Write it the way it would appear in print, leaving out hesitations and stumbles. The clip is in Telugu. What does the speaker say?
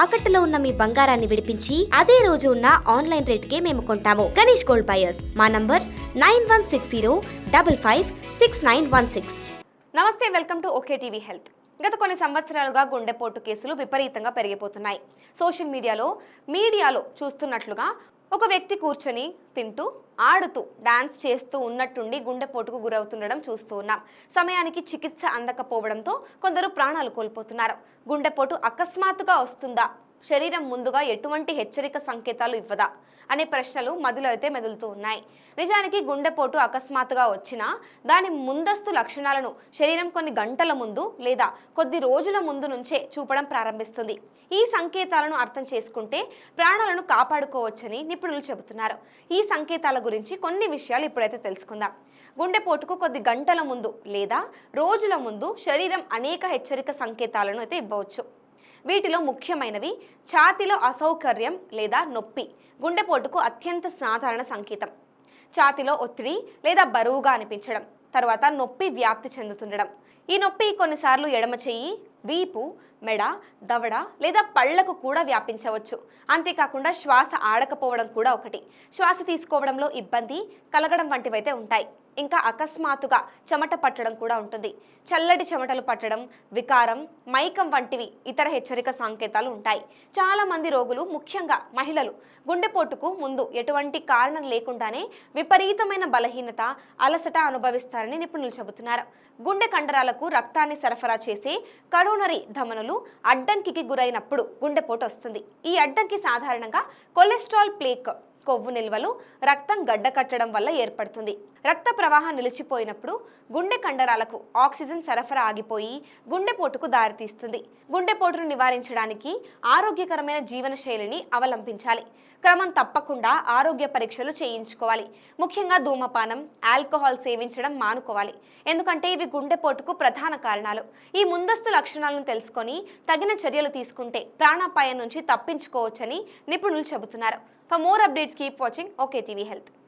తాకట్టులో ఉన్న మీ బంగారాన్ని విడిపించి అదే రోజు ఉన్న ఆన్లైన్ రేట్కే మేము కొంటాము. Ganesh gold buyers. మా నంబర్ 9160556916. నమస్తే, welcome to okay TV health. గత కొన్ని సంవత్సరాలుగా గుండెపోటు కేసులు విపరీతంగా పెరిగిపోతున్నాయి. సోషల్ మీడియాలో చూస్తున్నట్లుగా ఒక వ్యక్తి కూర్చొని తింటూ, ఆడుతూ, డాన్స్ చేస్తూ ఉన్నట్టుండి గుండెపోటుకు గురవుతుండడం చూస్తూ ఉన్నాం. సమయానికి చికిత్స అందకపోవడంతో కొందరు ప్రాణాలు కోల్పోతున్నారు. గుండెపోటు అకస్మాత్తుగా వస్తుందా? శరీరం ముందుగా ఎటువంటి హెచ్చరిక సంకేతాలు ఇవ్వదా అనే ప్రశ్నలు మదిలో అయితే మెదులుతూ ఉన్నాయి. నిజానికి గుండెపోటు అకస్మాత్తుగా వచ్చినా దాని ముందస్తు లక్షణాలను శరీరం కొన్ని గంటల ముందు లేదా కొద్ది రోజుల ముందు నుంచే చూపడం ప్రారంభిస్తుంది. ఈ సంకేతాలను అర్థం చేసుకుంటే ప్రాణాలను కాపాడుకోవచ్చని నిపుణులు చెబుతున్నారు. ఈ సంకేతాల గురించి కొన్ని విషయాలు ఇప్పుడైతే తెలుసుకుందాం. గుండెపోటుకు కొద్ది గంటల ముందు లేదా రోజుల ముందు శరీరం అనేక హెచ్చరిక సంకేతాలను అయితే ఇవ్వవచ్చు. వీటిలో ముఖ్యమైనవి ఛాతీలో అసౌకర్యం లేదా నొప్పి, గుండెపోటుకు అత్యంత సాధారణ సంకేతం. ఛాతీలో ఒత్తిడి లేదా బరువుగా అనిపించడం, తర్వాత నొప్పి వ్యాప్తి చెందుతుండడం. ఈ నొప్పి కొన్నిసార్లు ఎడమ చెయ్యి, వీపు, మెడ, దవడ లేదా పళ్లకు కూడా వ్యాపించవచ్చు. అంతేకాకుండా శ్వాస ఆడకపోవడం కూడా ఒకటి. శ్వాస తీసుకోవడంలో ఇబ్బంది కలగడం వంటివైతే ఉంటాయి. ఇంకా అకస్మాత్తుగా చెమట పట్టడం కూడా ఉంటుంది. చల్లటి చెమటలు పట్టడం, వికారం, మైకం వంటివి ఇతర హెచ్చరిక సంకేతాలు ఉంటాయి. చాలా మంది రోగులు, ముఖ్యంగా మహిళలు, గుండెపోటుకు ముందు ఎటువంటి కారణం లేకుండానే విపరీతమైన బలహీనత, అలసట అనుభవిస్తారని నిపుణులు చెబుతున్నారు. గుండె కండరాలకు రక్తాన్ని సరఫరా చేసే కరోనరీ ధమనులు అడ్డంకికి గురైనప్పుడు గుండెపోటు వస్తుంది. ఈ అడ్డంకి సాధారణంగా కొలెస్ట్రాల్ ప్లేక్, కొవ్వు నిల్వలు, రక్తం గడ్డకట్టడం వల్ల ఏర్పడుతుంది. రక్త ప్రవాహం నిలిచిపోయినప్పుడు గుండె కండరాలకు ఆక్సిజన్ సరఫరా ఆగిపోయి గుండెపోటుకు దారితీస్తుంది. గుండెపోటును నివారించడానికి ఆరోగ్యకరమైన జీవన శైలిని అవలంబించాలి. క్రమం తప్పకుండా ఆరోగ్య పరీక్షలు చేయించుకోవాలి. ముఖ్యంగా ధూమపానం, ఆల్కహాల్ సేవించడం మానుకోవాలి. ఎందుకంటే ఇవి గుండెపోటుకు ప్రధాన కారణాలు. ఈ ముందస్తు లక్షణాలను తెలుసుకొని తగిన చర్యలు తీసుకుంటే ప్రాణాపాయం నుంచి తప్పించుకోవచ్చని నిపుణులు చెబుతున్నారు. For more updates, keep watching OK TV Health.